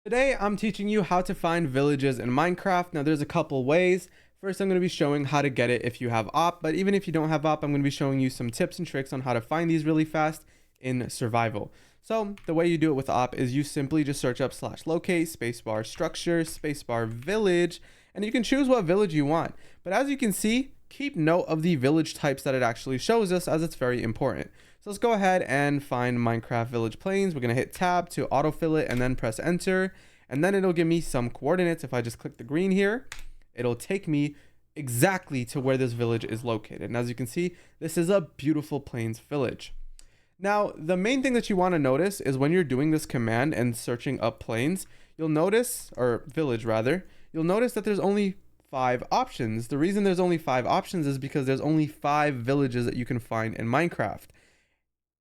Today, I'm teaching you how to find villages in Minecraft. Now, there's a couple ways. First, I'm going to be showing how to get it if you have op, but even if you don't have op, I'm going to be showing you some tips and tricks on how to find these really fast in survival. So, the way you do it with op is you simply just search up /locate, spacebar structure, spacebar village, and you can choose what village you want. But as you can see, keep note of the village types that it actually shows us, as it's very important. So let's go ahead and find Minecraft Village Plains. We're going to hit tab to autofill it and then press enter. And then it'll give me some coordinates. If I just click the green here, it'll take me exactly to where this village is located. And as you can see, this is a beautiful plains village. Now, the main thing that you want to notice is when you're doing this command and searching up plains, you'll notice, or village rather, you'll notice that there's only 5 options. The reason there's only 5 options is because there's only 5 villages that you can find in Minecraft.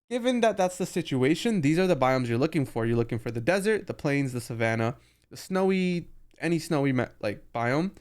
Given that that's the situation, these are the biomes you're looking for. You're looking for the desert, the plains, the savanna, the snowy, any snowy like biome,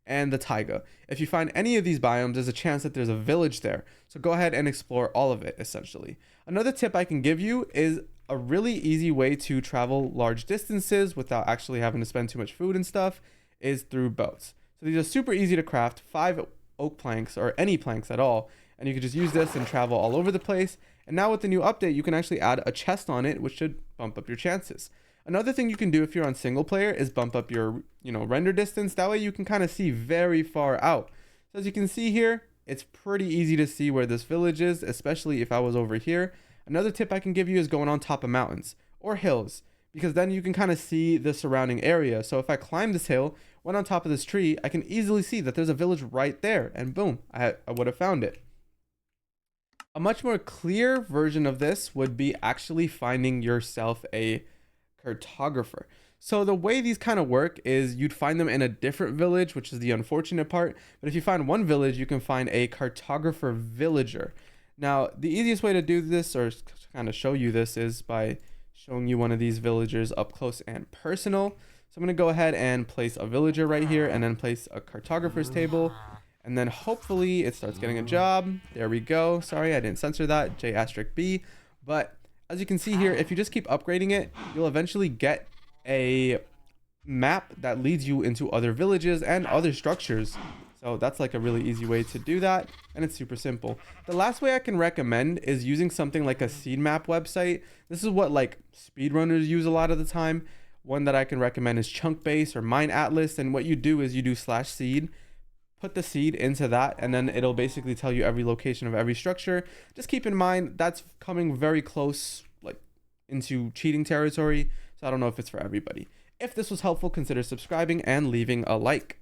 and the taiga. If you find any of these biomes, there's a chance that there's a village there. So go ahead and explore all of it, essentially. Another tip I can give you is a really easy way to travel large distances without actually having to spend too much food and stuff is through boats. So these are super easy to craft, 5 oak planks or any planks at all. And you can just use this and travel all over the place. And now with the new update, you can actually add a chest on it, which should bump up your chances. Another thing you can do if you're on single player is bump up your, render distance. That way you can kind of see very far out. So as you can see here, it's pretty easy to see where this village is, especially if I was over here. Another tip I can give you is going on top of mountains or hills, because then you can kind of see the surrounding area. So if I climb this hill, went on top of this tree, I can easily see that there's a village right there, and boom, I would have found it. A much more clear version of this would be actually finding yourself a cartographer. So the way these kind of work is you'd find them in a different village, which is the unfortunate part. But if you find one village, you can find a cartographer villager. Now, the easiest way to do this, or kind of show you this, is by showing you one of these villagers up close and personal. So I'm going to go ahead and place a villager right here and then place a cartographer's table. And then hopefully it starts getting a job. There we go. Sorry, I didn't censor that. J*B. But as you can see here, if you just keep upgrading it, you'll eventually get a map that leads you into other villages and other structures. So that's like a really easy way to do that. And it's super simple. The last way I can recommend is using something like a seed map website. This is what like speedrunners use a lot of the time. One that I can recommend is Chunkbase or Mine Atlas. And what you do is you do /seed. Put the seed into that, and then it'll basically tell you every location of every structure. Just keep in mind that's coming very close, like into cheating territory. So I don't know if it's for everybody. If this was helpful, consider subscribing and leaving a like.